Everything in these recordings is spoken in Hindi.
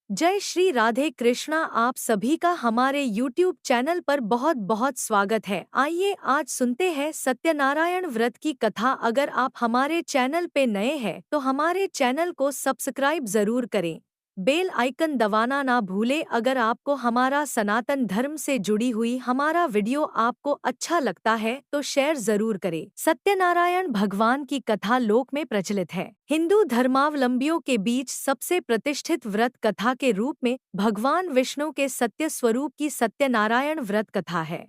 जय श्री राधे कृष्णा। आप सभी का हमारे YouTube चैनल पर बहुत बहुत स्वागत है। आइए आज सुनते हैं सत्यनारायण व्रत की कथा। अगर आप हमारे चैनल पे नए हैं तो हमारे चैनल को सब्सक्राइब जरूर करें, बेल आइकन दबाना ना भूलें। अगर आपको हमारा सनातन धर्म से जुड़ी हुई हमारा वीडियो आपको अच्छा लगता है तो शेयर जरूर करें। सत्यनारायण भगवान की कथा लोक में प्रचलित है। हिंदू धर्मावलंबियों के बीच सबसे प्रतिष्ठित व्रत कथा के रूप में भगवान विष्णु के सत्य स्वरूप की सत्यनारायण व्रत कथा है।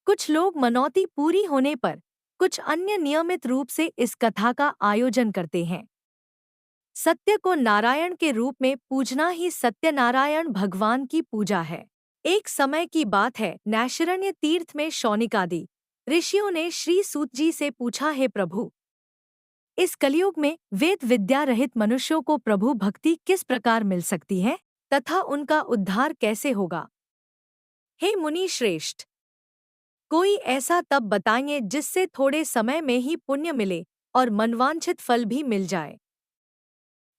कुछ लोग मनौती पूरी होने पर, कुछ अन्य नियमित रूप से इस कथा का आयोजन करते हैं। सत्य को नारायण के रूप में पूजना ही सत्यनारायण भगवान की पूजा है। एक समय की बात है, नैशिरण्य तीर्थ में शौनिकादि ऋषियों ने श्री सूत जी से पूछा, हे प्रभु, इस कलयुग में वेद विद्या रहित मनुष्यों को प्रभु भक्ति किस प्रकार मिल सकती है तथा उनका उद्धार कैसे होगा? हे मुनि श्रेष्ठ, कोई ऐसा तप बताइए जिससे थोड़े समय में ही पुण्य मिले और मनवांछित फल भी मिल जाए।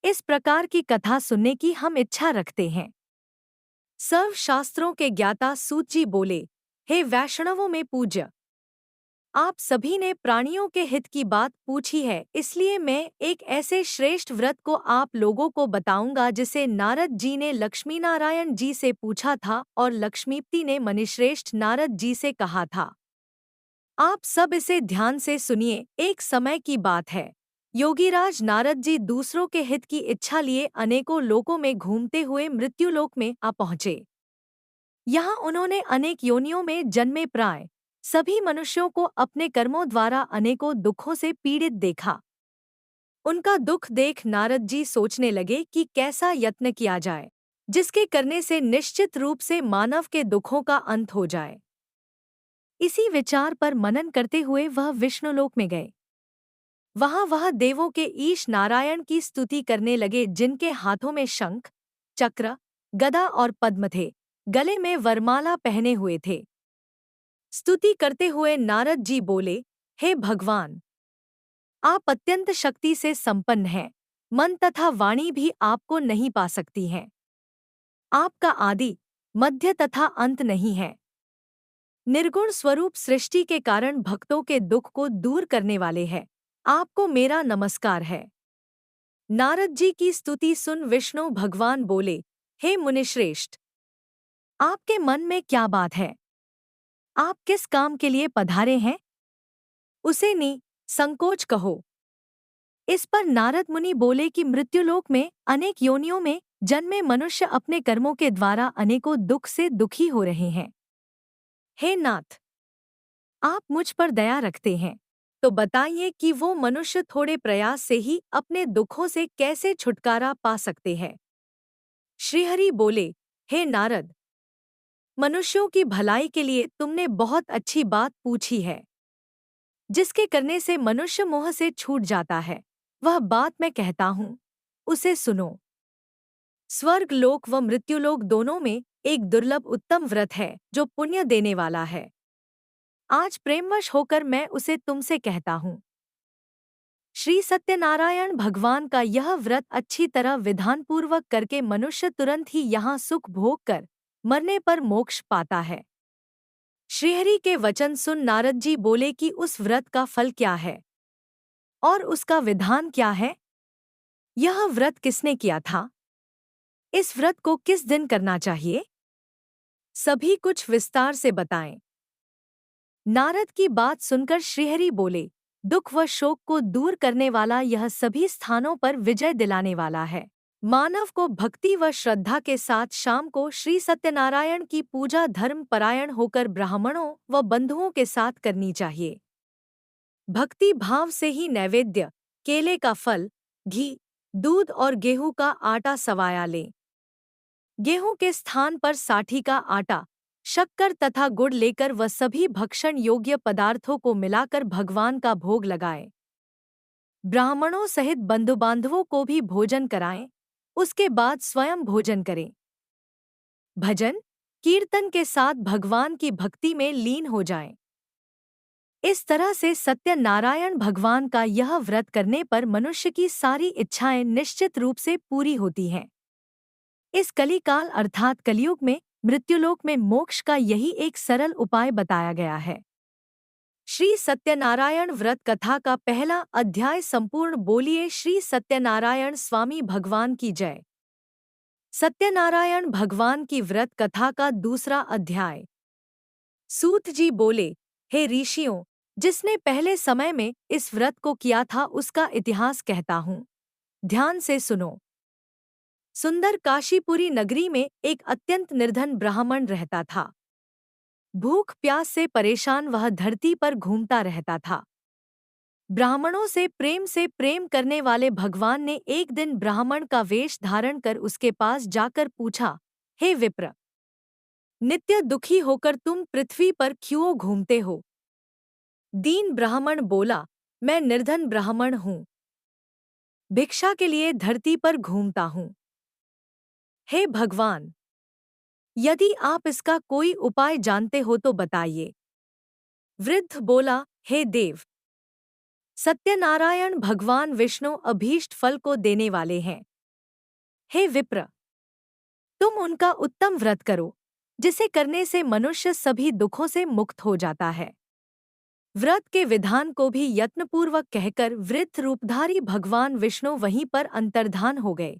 इस प्रकार की कथा सुनने की हम इच्छा रखते हैं। सर्व शास्त्रों के ज्ञाता सूत जी बोले, हे वैष्णवों में पूज्य, आप सभी ने प्राणियों के हित की बात पूछी है, इसलिए मैं एक ऐसे श्रेष्ठ व्रत को आप लोगों को बताऊंगा जिसे नारद जी ने लक्ष्मीनारायण जी से पूछा था और लक्ष्मीपति ने मुनिश्रेष्ठ नारद जी से कहा था। आप सब इसे ध्यान से सुनिए। एक समय की बात है, योगीराज नारद जी दूसरों के हित की इच्छा लिए अनेकों लोकों में घूमते हुए मृत्युलोक में आ पहुँचे। यहाँ उन्होंने अनेक योनियों में जन्मे प्राय सभी मनुष्यों को अपने कर्मों द्वारा अनेकों दुखों से पीड़ित देखा। उनका दुख देख नारद जी सोचने लगे कि कैसा यत्न किया जाए जिसके करने से निश्चित रूप से मानव के दुखों का अंत हो जाए। इसी विचार पर मनन करते हुए वह विष्णुलोक में गए। वहां वह देवों के ईश नारायण की स्तुति करने लगे, जिनके हाथों में शंख, चक्र, गदा और पद्म थे, गले में वरमाला पहने हुए थे। स्तुति करते हुए नारद जी बोले, हे भगवान, आप अत्यंत शक्ति से संपन्न हैं, मन तथा वाणी भी आपको नहीं पा सकती हैं। आपका आदि, मध्य तथा अंत नहीं है। निर्गुण स्वरूप सृष्टि के कारण भक्तों के दुख को दूर करने वाले हैं। आपको मेरा नमस्कार है। नारद जी की स्तुति सुन विष्णु भगवान बोले, हे मुनिश्रेष्ठ, आपके मन में क्या बात है? आप किस काम के लिए पधारे हैं? उसे नि संकोच कहो। इस पर नारद मुनि बोले कि मृत्युलोक में अनेक योनियों में जन्मे मनुष्य अपने कर्मों के द्वारा अनेकों दुख से दुखी हो रहे हैं। हे नाथ, आप मुझ पर दया रखते हैं, तो बताइए कि वो मनुष्य थोड़े प्रयास से ही अपने दुखों से कैसे छुटकारा पा सकते हैं। श्रीहरि बोले, हे नारद, मनुष्यों की भलाई के लिए तुमने बहुत अच्छी बात पूछी है। जिसके करने से मनुष्य मोह से छूट जाता है, वह बात मैं कहता हूँ, उसे सुनो। स्वर्ग लोक व मृत्युलोक दोनों में एक दुर्लभ उत्तम व्रत है जो पुण्य देने वाला है। आज प्रेमवश होकर मैं उसे तुमसे कहता हूँ। श्री सत्यनारायण भगवान का यह व्रत अच्छी तरह विधानपूर्वक करके मनुष्य तुरंत ही यहाँ सुख भोग कर मरने पर मोक्ष पाता है। श्रीहरि के वचन सुन नारद जी बोले कि उस व्रत का फल क्या है और उसका विधान क्या है? यह व्रत किसने किया था? इस व्रत को किस दिन करना चाहिए? सभी कुछ विस्तार से बताएं। नारद की बात सुनकर श्रीहरि बोले, दुख व शोक को दूर करने वाला यह सभी स्थानों पर विजय दिलाने वाला है। मानव को भक्ति व श्रद्धा के साथ शाम को श्री सत्यनारायण की पूजा धर्म परायण होकर ब्राह्मणों व बंधुओं के साथ करनी चाहिए। भक्ति भाव से ही नैवेद्य, केले का फल, घी, दूध और गेहूं का आटा सवाया लें। गेहूं के स्थान पर साठी का आटा, शक्कर तथा गुड़ लेकर वह सभी भक्षण योग्य पदार्थों को मिलाकर भगवान का भोग लगाएं। ब्राह्मणों सहित बंधुबांधवों को भी भोजन कराएं, उसके बाद स्वयं भोजन करें। भजन कीर्तन के साथ भगवान की भक्ति में लीन हो जाएं। इस तरह से सत्यनारायण भगवान का यह व्रत करने पर मनुष्य की सारी इच्छाएं निश्चित रूप से पूरी होती हैं। इस कलिकाल अर्थात कलियुग में मृत्युलोक में मोक्ष का यही एक सरल उपाय बताया गया है। श्री सत्यनारायण व्रत कथा का पहला अध्याय संपूर्ण बोलिए श्री सत्यनारायण स्वामी भगवान की जय। सत्यनारायण भगवान की व्रत कथा का दूसरा अध्याय। सूत जी बोले, हे ऋषियों, जिसने पहले समय में इस व्रत को किया था उसका इतिहास कहता हूँ, ध्यान से सुनो। सुंदर काशीपुरी नगरी में एक अत्यंत निर्धन ब्राह्मण रहता था। भूख प्यास से परेशान वह धरती पर घूमता रहता था। ब्राह्मणों से प्रेम करने वाले भगवान ने एक दिन ब्राह्मण का वेश धारण कर उसके पास जाकर पूछा, हे विप्र, नित्य दुखी होकर तुम पृथ्वी पर क्यों घूमते हो? दीन ब्राह्मण बोला, मैं निर्धन ब्राह्मण हूँ, भिक्षा के लिए धरती पर घूमता हूँ। हे भगवान, यदि आप इसका कोई उपाय जानते हो तो बताइए। वृद्ध बोला, हे देव, सत्यनारायण भगवान विष्णु अभीष्ट फल को देने वाले हैं। हे विप्र, तुम उनका उत्तम व्रत करो, जिसे करने से मनुष्य सभी दुखों से मुक्त हो जाता है। व्रत के विधान को भी यत्नपूर्वक कहकर वृद्ध रूपधारी भगवान विष्णु वहीं पर अंतर्धान हो गए।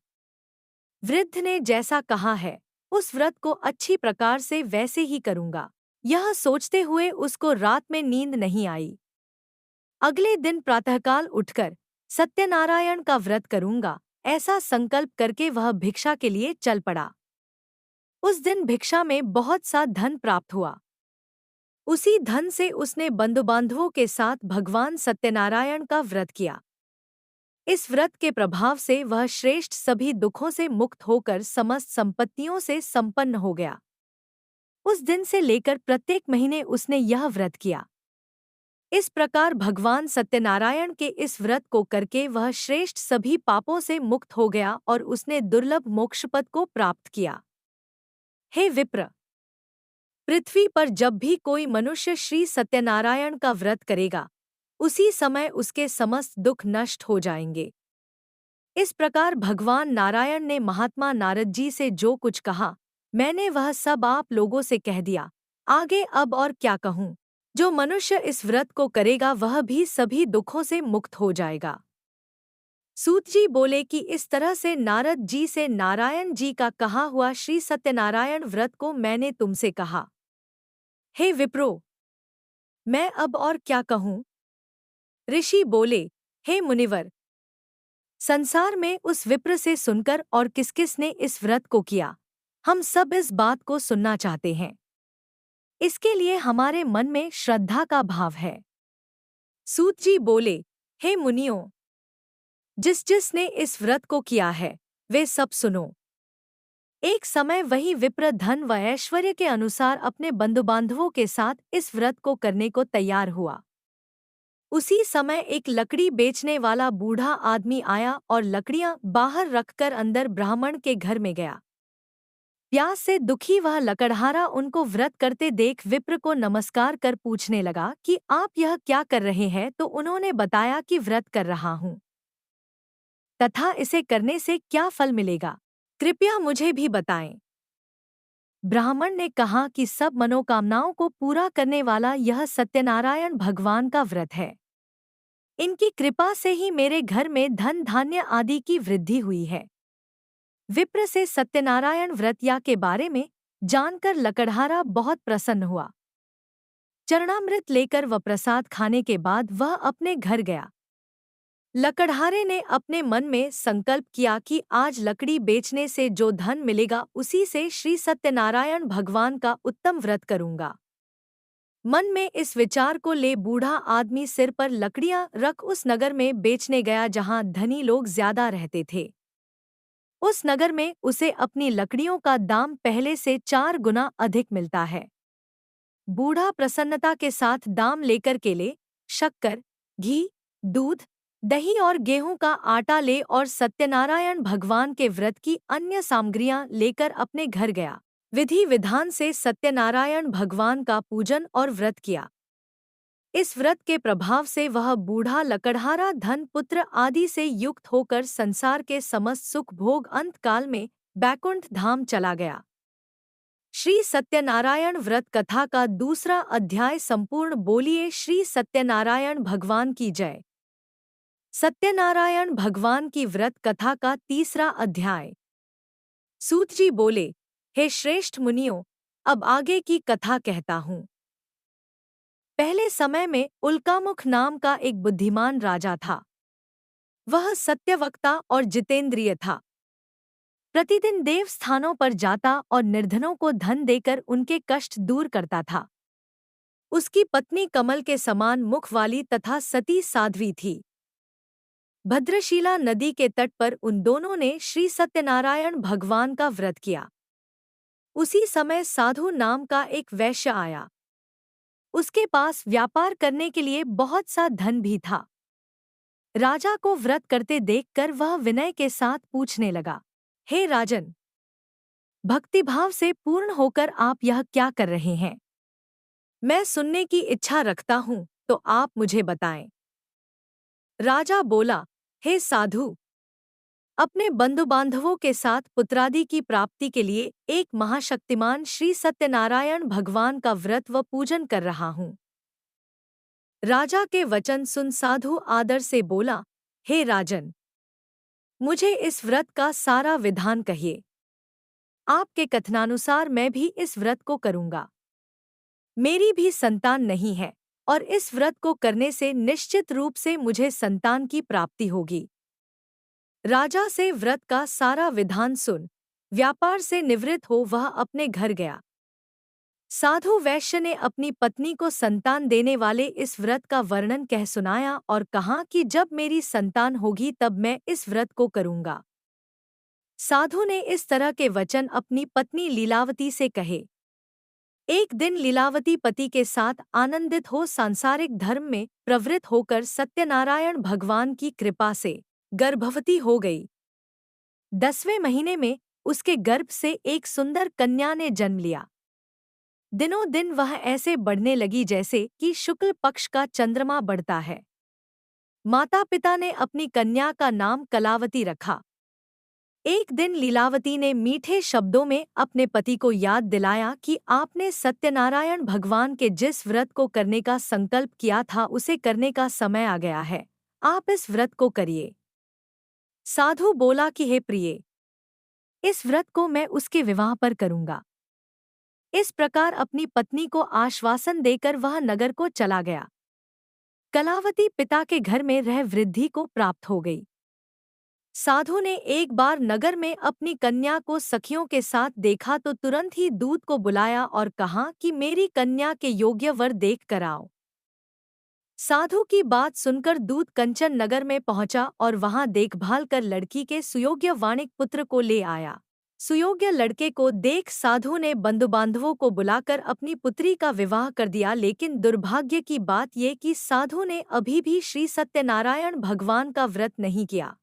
वृद्ध ने जैसा कहा है, उस व्रत को अच्छी प्रकार से वैसे ही करूंगा, यह सोचते हुए उसको रात में नींद नहीं आई। अगले दिन प्रातःकाल उठकर सत्यनारायण का व्रत करूंगा, ऐसा संकल्प करके वह भिक्षा के लिए चल पड़ा। उस दिन भिक्षा में बहुत सा धन प्राप्त हुआ। उसी धन से उसने बंधुबांधवों के साथ भगवान सत्यनारायण का व्रत किया। इस व्रत के प्रभाव से वह श्रेष्ठ सभी दुखों से मुक्त होकर समस्त संपत्तियों से संपन्न हो गया। उस दिन से लेकर प्रत्येक महीने उसने यह व्रत किया। इस प्रकार भगवान सत्यनारायण के इस व्रत को करके वह श्रेष्ठ सभी पापों से मुक्त हो गया और उसने दुर्लभ मोक्षपद को प्राप्त किया। हे विप्र, पृथ्वी पर जब भी कोई मनुष्य श्री सत्यनारायण का व्रत करेगा, उसी समय उसके समस्त दुख नष्ट हो जाएंगे। इस प्रकार भगवान नारायण ने महात्मा नारद जी से जो कुछ कहा, मैंने वह सब आप लोगों से कह दिया। आगे अब और क्या कहूँ? जो मनुष्य इस व्रत को करेगा वह भी सभी दुखों से मुक्त हो जाएगा। सूत जी बोले कि इस तरह से नारद जी से नारायण जी का कहा हुआ श्री सत्यनारायण व्रत को मैंने तुमसे कहा। हे विप्रो, मैं अब और क्या कहूँ? ऋषि बोले, हे मुनिवर, संसार में उस विप्र से सुनकर और किस किस ने इस व्रत को किया, हम सब इस बात को सुनना चाहते हैं। इसके लिए हमारे मन में श्रद्धा का भाव है। सूत जी बोले, हे मुनियों, जिस जिस ने इस व्रत को किया है वे सब सुनो। एक समय वही विप्र धन व ऐश्वर्य के अनुसार अपने बंधुबांधवों के साथ इस व्रत को करने को तैयार हुआ। उसी समय एक लकड़ी बेचने वाला बूढ़ा आदमी आया और लकड़ियां बाहर रखकर अंदर ब्राह्मण के घर में गया। प्यास से दुखी वह लकड़हारा उनको व्रत करते देख विप्र को नमस्कार कर पूछने लगा कि आप यह क्या कर रहे हैं? तो उन्होंने बताया कि व्रत कर रहा हूँ तथा इसे करने से क्या फल मिलेगा, कृपया मुझे भी बताएं। ब्राह्मण ने कहा कि सब मनोकामनाओं को पूरा करने वाला यह सत्यनारायण भगवान का व्रत है। इनकी कृपा से ही मेरे घर में धन धान्य आदि की वृद्धि हुई है। विप्र से सत्यनारायण व्रतया के बारे में जानकर लकड़हारा बहुत प्रसन्न हुआ। चरणामृत लेकर व प्रसाद खाने के बाद वह अपने घर गया। लकड़हारे ने अपने मन में संकल्प किया कि आज लकड़ी बेचने से जो धन मिलेगा उसी से श्री सत्यनारायण भगवान का उत्तम व्रत करूंगा। मन में इस विचार को ले बूढ़ा आदमी सिर पर लकड़ियां रख उस नगर में बेचने गया जहां धनी लोग ज्यादा रहते थे। उस नगर में उसे अपनी लकड़ियों का दाम पहले से 4 गुना अधिक मिलता है। बूढ़ा प्रसन्नता के साथ दाम लेकर केले, शक्कर, घी, दूध, दही और गेहूं का आटा ले और सत्यनारायण भगवान के व्रत की अन्य सामग्रियां लेकर अपने घर गया। विधि विधान से सत्यनारायण भगवान का पूजन और व्रत किया। इस व्रत के प्रभाव से वह बूढ़ा लकड़हारा धन पुत्र आदि से युक्त होकर संसार के समस्त सुख भोग अंत काल में बैकुंठ धाम चला गया। श्री सत्यनारायण व्रत कथा का दूसरा अध्याय संपूर्ण बोलिए श्री सत्यनारायण भगवान की जय। सत्यनारायण भगवान की व्रत कथा का तीसरा अध्याय। सूत जी बोले, हे श्रेष्ठ मुनियों, अब आगे की कथा कहता हूँ। पहले समय में उल्कामुख नाम का एक बुद्धिमान राजा था। वह सत्यवक्ता और जितेंद्रिय था। प्रतिदिन देव स्थानों पर जाता और निर्धनों को धन देकर उनके कष्ट दूर करता था। उसकी पत्नी कमल के समान मुख वाली तथा सती साध्वी थी। भद्रशिला नदी के तट पर उन दोनों ने श्री सत्यनारायण भगवान का व्रत किया। उसी समय साधु नाम का एक वैश्य आया। उसके पास व्यापार करने के लिए बहुत सा धन भी था। राजा को व्रत करते देखकर वह विनय के साथ पूछने लगा, हे राजन, भक्तिभाव से पूर्ण होकर आप यह क्या कर रहे हैं? मैं सुनने की इच्छा रखता हूँ, तो आप मुझे बताएं। राजा बोला, हे साधु, अपने बंधु बांधवों के साथ पुत्रादि की प्राप्ति के लिए एक महाशक्तिमान श्री सत्यनारायण भगवान का व्रत व पूजन कर रहा हूँ। राजा के वचन सुन साधु आदर से बोला, हे राजन, मुझे इस व्रत का सारा विधान कहिए। आपके कथनानुसार मैं भी इस व्रत को करूँगा। मेरी भी संतान नहीं है और इस व्रत को करने से निश्चित रूप से मुझे संतान की प्राप्ति होगी। राजा से व्रत का सारा विधान सुन व्यापार से निवृत्त हो वह अपने घर गया। साधु वैश्य ने अपनी पत्नी को संतान देने वाले इस व्रत का वर्णन कह सुनाया और कहा कि जब मेरी संतान होगी तब मैं इस व्रत को करूँगा। साधु ने इस तरह के वचन अपनी पत्नी लीलावती से कहे। एक दिन लीलावती पति के साथ आनंदित हो सांसारिक धर्म में प्रवृत्त होकर सत्यनारायण भगवान की कृपा से गर्भवती हो गई। 10वें महीने में उसके गर्भ से एक सुंदर कन्या ने जन्म लिया। दिनों दिन वह ऐसे बढ़ने लगी जैसे कि शुक्ल पक्ष का चंद्रमा बढ़ता है। माता पिता ने अपनी कन्या का नाम कलावती रखा। एक दिन लीलावती ने मीठे शब्दों में अपने पति को याद दिलाया कि आपने सत्यनारायण भगवान के जिस व्रत को करने का संकल्प किया था उसे करने का समय आ गया है। आप इस व्रत को करिए। साधु बोला कि हे प्रिय, इस व्रत को मैं उसके विवाह पर करूंगा। इस प्रकार अपनी पत्नी को आश्वासन देकर वह नगर को चला गया। कलावती पिता के घर में रह वृद्धि को प्राप्त हो गई। साधु ने एक बार नगर में अपनी कन्या को सखियों के साथ देखा तो तुरंत ही दूत को बुलाया और कहा कि मेरी कन्या के योग्य वर देख कर आओ। साधु की बात सुनकर दूत कंचन नगर में पहुंचा और वहां देखभाल कर लड़की के सुयोग्य वाणिक पुत्र को ले आया। सुयोग्य लड़के को देख साधु ने बंधुबांधवों को बुलाकर अपनी पुत्री का विवाह कर दिया। लेकिन दुर्भाग्य की बात ये कि साधु ने अभी भी श्री सत्यनारायण भगवान का व्रत नहीं किया।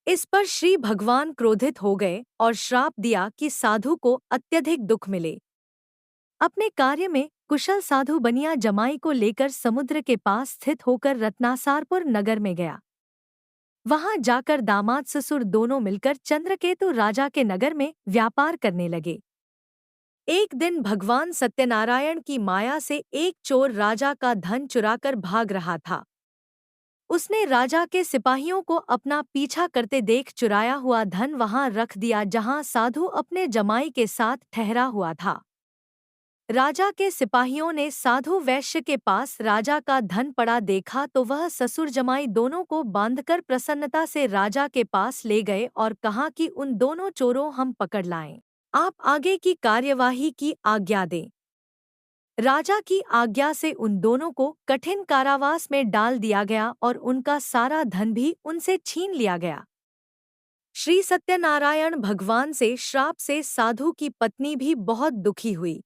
इस पर श्री भगवान क्रोधित हो गए और श्राप दिया कि साधु को अत्यधिक दुख मिले। अपने कार्य में कुशल साधु बनिया जमाई को लेकर समुद्र के पास स्थित होकर रत्नासारपुर नगर में गया। वहां जाकर दामाद ससुर दोनों मिलकर चंद्रकेतु राजा के नगर में व्यापार करने लगे। एक दिन भगवान सत्यनारायण की माया से एक चोर राजा का धन चुराकर भाग रहा था। उसने राजा के सिपाहियों को अपना पीछा करते देख चुराया हुआ धन वहां रख दिया जहां साधु अपने जमाई के साथ ठहरा हुआ था। राजा के सिपाहियों ने साधु वैश्य के पास राजा का धन पड़ा देखा तो वह ससुर जमाई दोनों को बांधकर प्रसन्नता से राजा के पास ले गए और कहा कि उन दोनों चोरों हम पकड़ लाएं। आप आगे की कार्यवाही की आज्ञा दें। राजा की आज्ञा से उन दोनों को कठिन कारावास में डाल दिया गया और उनका सारा धन भी उनसे छीन लिया गया। श्री सत्यनारायण भगवान से श्राप से साधु की पत्नी भी बहुत दुखी हुई।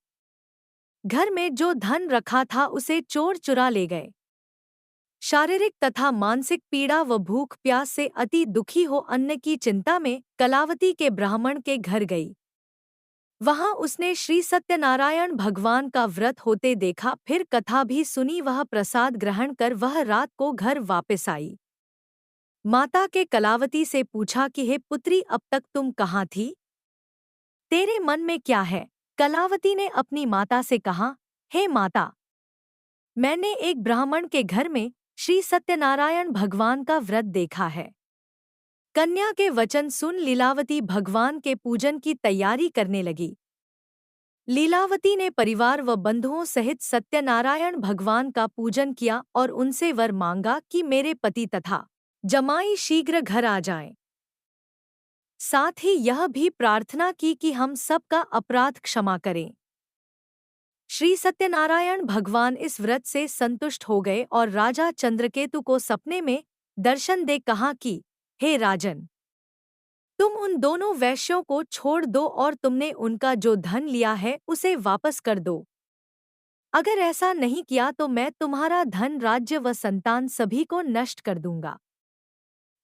घर में जो धन रखा था उसे चोर चुरा ले गए। शारीरिक तथा मानसिक पीड़ा व भूख प्यास से अति दुखी हो अन्न की चिंता में कलावती के ब्राह्मण के घर गई। वहां उसने श्री सत्यनारायण भगवान का व्रत होते देखा, फिर कथा भी सुनी। वह प्रसाद ग्रहण कर वह रात को घर वापस आई। माता के कलावती से पूछा कि हे पुत्री, अब तक तुम कहाँ थी? तेरे मन में क्या है? कलावती ने अपनी माता से कहा, हे माता, मैंने एक ब्राह्मण के घर में श्री सत्यनारायण भगवान का व्रत देखा है। कन्या के वचन सुन लीलावती भगवान के पूजन की तैयारी करने लगी। लीलावती ने परिवार व बंधुओं सहित सत्यनारायण भगवान का पूजन किया और उनसे वर मांगा कि मेरे पति तथा जमाई शीघ्र घर आ जाएं। साथ ही यह भी प्रार्थना की कि हम सबका अपराध क्षमा करें। श्री सत्यनारायण भगवान इस व्रत से संतुष्ट हो गए और राजा चंद्रकेतु को सपने में दर्शन दे कहा कि हे राजन, तुम उन दोनों वैश्यों को छोड़ दो और तुमने उनका जो धन लिया है उसे वापस कर दो। अगर ऐसा नहीं किया तो मैं तुम्हारा धन, राज्य व संतान सभी को नष्ट कर दूंगा।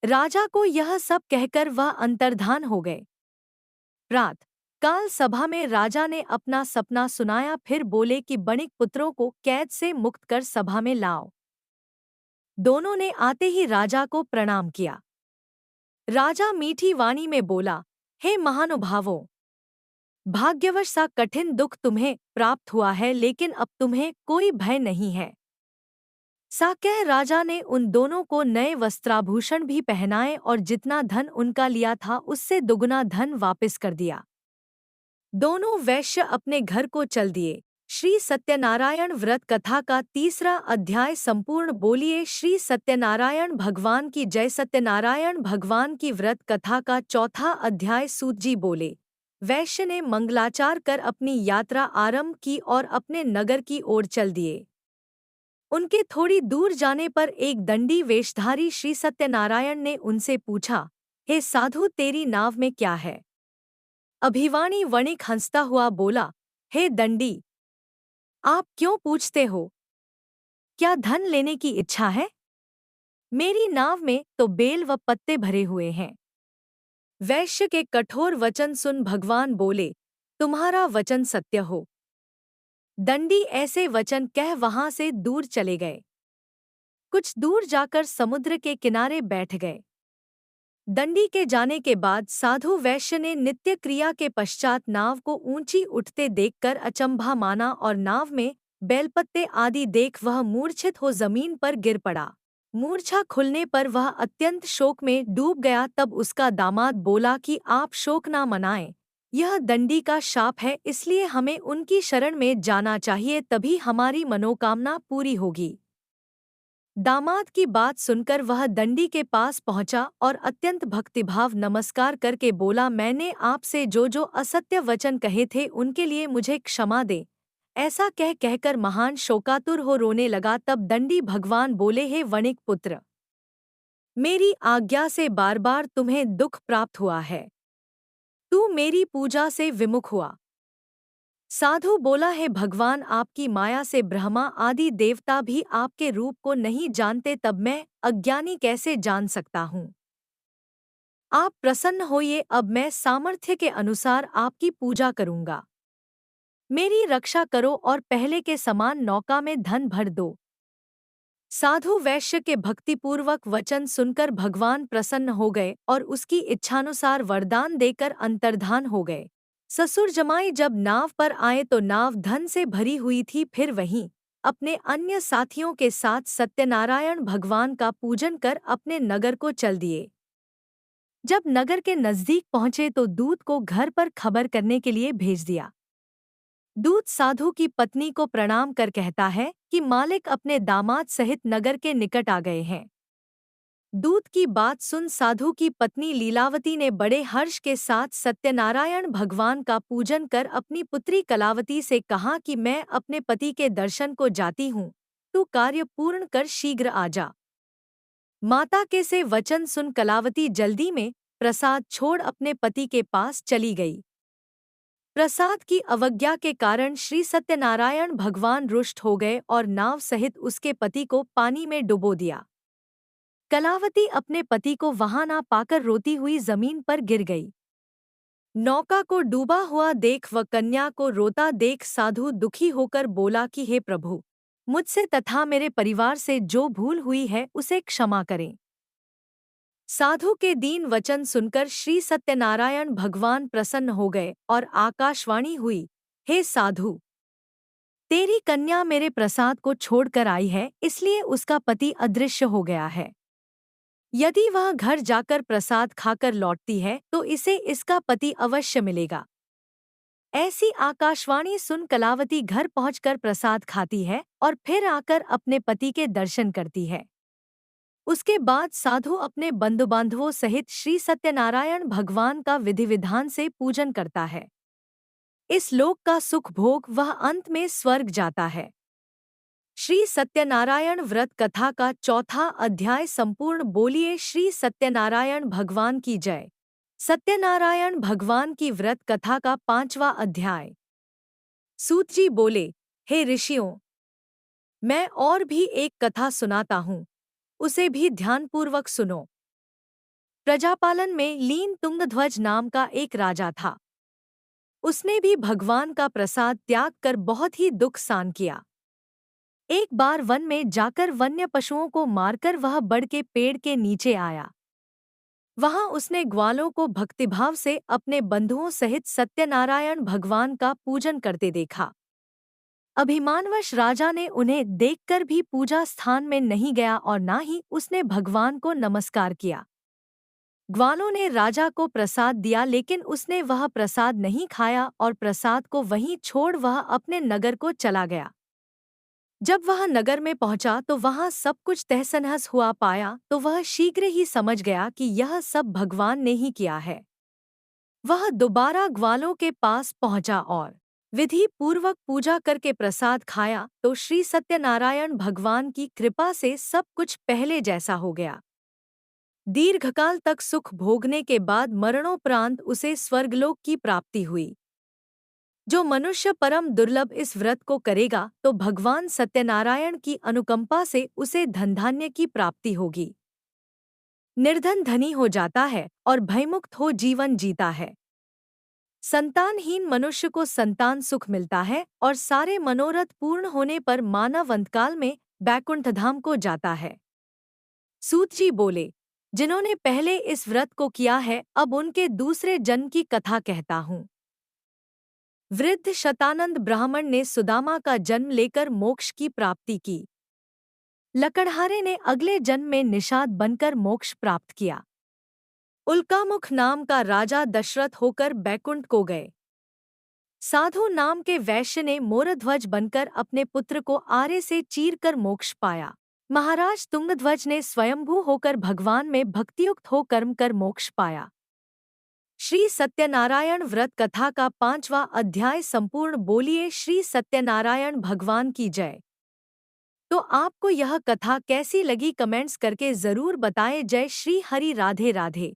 राजा को यह सब कहकर वह अंतर्धान हो गए। प्रात काल सभा में राजा ने अपना सपना सुनाया, फिर बोले कि बणिक पुत्रों को कैद से मुक्त कर सभा में लाओ। दोनों ने आते ही राजा को प्रणाम किया। राजा मीठी वाणी में बोला, हे महानुभावों, भाग्यवश सा कठिन दुख तुम्हें प्राप्त हुआ है, लेकिन अब तुम्हें कोई भय नहीं है। सा कह राजा ने उन दोनों को नए वस्त्राभूषण भी पहनाए और जितना धन उनका लिया था उससे दुगुना धन वापस कर दिया। दोनों वैश्य अपने घर को चल दिए। श्री सत्यनारायण व्रत कथा का 3रा अध्याय संपूर्ण। बोलिए श्री सत्यनारायण भगवान की जय। सत्यनारायण भगवान की व्रत कथा का 4था अध्याय। सूत जी बोले, वैश्य ने मंगलाचार कर अपनी यात्रा आरंभ की और अपने नगर की ओर चल दिए। उनके थोड़ी दूर जाने पर एक दंडी वेशधारी श्री सत्यनारायण ने उनसे पूछा, हे साधु, तेरी नाव में क्या है? अभिवाणी वणिक हंसता हुआ बोला, हे दंडी, आप क्यों पूछते हो? क्या धन लेने की इच्छा है? मेरी नाव में तो बेल व पत्ते भरे हुए हैं। वैश्य के कठोर वचन सुन भगवान बोले, तुम्हारा वचन सत्य हो। दंडी ऐसे वचन कह वहां से दूर चले गए। कुछ दूर जाकर समुद्र के किनारे बैठ गए। दंडी के जाने के बाद साधु वैश्य ने नित्य क्रिया के पश्चात नाव को ऊंची उठते देखकर अचंभा माना और नाव में बेलपत्ते आदि देख वह मूर्छित हो जमीन पर गिर पड़ा। मूर्छा खुलने पर वह अत्यंत शोक में डूब गया। तब उसका दामाद बोला कि आप शोक ना मनाएं, यह दंडी का शाप है, इसलिए हमें उनकी शरण में जाना चाहिए, तभी हमारी मनोकामना पूरी होगी। दामाद की बात सुनकर वह दंडी के पास पहुंचा और अत्यंत भक्तिभाव नमस्कार करके बोला, मैंने आपसे जो जो असत्य वचन कहे थे उनके लिए मुझे क्षमा दे। ऐसा कहकर महान शोकातुर हो रोने लगा। तब दंडी भगवान बोले, हे वणिक पुत्र, मेरी आज्ञा से बार बार तुम्हें दुख प्राप्त हुआ है। तू मेरी पूजा से विमुख हुआ। साधु बोला, है भगवान, आपकी माया से ब्रह्मा आदि देवता भी आपके रूप को नहीं जानते, तब मैं अज्ञानी कैसे जान सकता हूँ? आप प्रसन्न होइए, अब मैं सामर्थ्य के अनुसार आपकी पूजा करूँगा। मेरी रक्षा करो और पहले के समान नौका में धन भर दो। साधु वैश्य के भक्तिपूर्वक वचन सुनकर भगवान प्रसन्न हो गए और उसकी इच्छानुसार वरदान देकर अंतर्धान हो गए। ससुर जमाई जब नाव पर आए तो नाव धन से भरी हुई थी। फिर वहीं अपने अन्य साथियों के साथ सत्यनारायण भगवान का पूजन कर अपने नगर को चल दिए। जब नगर के नजदीक पहुंचे तो दूत को घर पर खबर करने के लिए भेज दिया। दूत साधु की पत्नी को प्रणाम कर कहता है कि मालिक अपने दामाद सहित नगर के निकट आ गए हैं। दूत की बात सुन साधु की पत्नी लीलावती ने बड़े हर्ष के साथ सत्यनारायण भगवान का पूजन कर अपनी पुत्री कलावती से कहा कि मैं अपने पति के दर्शन को जाती हूँ, तू कार्य पूर्ण कर शीघ्र आ जा। माता के से वचन सुन कलावती जल्दी में प्रसाद छोड़ अपने पति के पास चली गई। प्रसाद की अवज्ञा के कारण श्री सत्यनारायण भगवान रुष्ट हो गए और नाव सहित उसके पति को पानी में डुबो दिया। कलावती अपने पति को वहां ना पाकर रोती हुई जमीन पर गिर गई। नौका को डूबा हुआ देख व कन्या को रोता देख साधु दुखी होकर बोला कि हे प्रभु, मुझसे तथा मेरे परिवार से जो भूल हुई है उसे क्षमा करें। साधु के दीन वचन सुनकर श्री सत्यनारायण भगवान प्रसन्न हो गए और आकाशवाणी हुई, हे साधु, तेरी कन्या मेरे प्रसाद को छोड़कर आई है, इसलिए उसका पति अदृश्य हो गया है। यदि वह घर जाकर प्रसाद खाकर लौटती है तो इसे इसका पति अवश्य मिलेगा। ऐसी आकाशवाणी सुन कलावती घर पहुंचकर प्रसाद खाती है और फिर आकर अपने पति के दर्शन करती है। उसके बाद साधु अपने बंधु बांधवों सहित श्री सत्यनारायण भगवान का विधि विधान से पूजन करता है। इस लोक का सुख भोग वह अंत में स्वर्ग जाता है। श्री सत्यनारायण व्रत कथा का चौथा अध्याय संपूर्ण। बोलिए श्री सत्यनारायण भगवान की जय। सत्यनारायण भगवान की व्रत कथा का 5वां अध्याय। सूत जी बोले, हे ऋषियों, मैं और भी एक कथा सुनाता हूँ, उसे भी ध्यानपूर्वक सुनो। प्रजापालन में लीन तुंगध्वज नाम का एक राजा था। उसने भी भगवान का प्रसाद त्याग कर बहुत ही दुख सहन किया। एक बार वन में जाकर वन्य पशुओं को मारकर वह बड़ के पेड़ के नीचे आया। वहां उसने ग्वालों को भक्तिभाव से अपने बंधुओं सहित सत्यनारायण भगवान का पूजन करते देखा। अभिमानवश राजा ने उन्हें देखकर भी पूजा स्थान में नहीं गया और न ही उसने भगवान को नमस्कार किया। ग्वालों ने राजा को प्रसाद दिया, लेकिन उसने वह प्रसाद नहीं खाया और प्रसाद को वहीं छोड़ वह अपने नगर को चला गया। जब वह नगर में पहुंचा तो वहां सब कुछ तहस-नहस हुआ पाया तो वह शीघ्र ही समझ गया कि यह सब भगवान ने ही किया है। वह दोबारा ग्वालों के पास पहुंचा और विधि पूर्वक पूजा करके प्रसाद खाया तो श्री सत्यनारायण भगवान की कृपा से सब कुछ पहले जैसा हो गया। दीर्घकाल तक सुख भोगने के बाद मरणोपरांत उसे स्वर्गलोक की प्राप्ति हुई। जो मनुष्य परम दुर्लभ इस व्रत को करेगा तो भगवान सत्यनारायण की अनुकंपा से उसे धनधान्य की प्राप्ति होगी। निर्धन धनी हो जाता है और भयमुक्त हो जीवन जीता है। संतानहीन मनुष्य को संतान सुख मिलता है और सारे मनोरथ पूर्ण होने पर मानव अंतकाल में बैकुंठ धाम को जाता है। सूत जी बोले, जिन्होंने पहले इस व्रत को किया है अब उनके दूसरे जन्म की कथा कहता हूँ। वृद्ध शतानंद ब्राह्मण ने सुदामा का जन्म लेकर मोक्ष की प्राप्ति की। लकड़हारे ने अगले जन्म में निषाद बनकर मोक्ष प्राप्त किया। उल्कामुख नाम का राजा दशरथ होकर बैकुंठ को गए। साधु नाम के वैश्य ने मोरध्वज बनकर अपने पुत्र को आरे से चीरकर मोक्ष पाया। महाराज तुंगध्वज ने स्वयंभू होकर भगवान में भक्तियुक्त हो कर्म कर मोक्ष पाया। श्री सत्यनारायण व्रत कथा का 5वां अध्याय संपूर्ण। बोलिए श्री सत्यनारायण भगवान की जय। तो आपको यह कथा कैसी लगी कमेंट्स करके जरूर बताएं। जय श्री हरि। राधे राधे।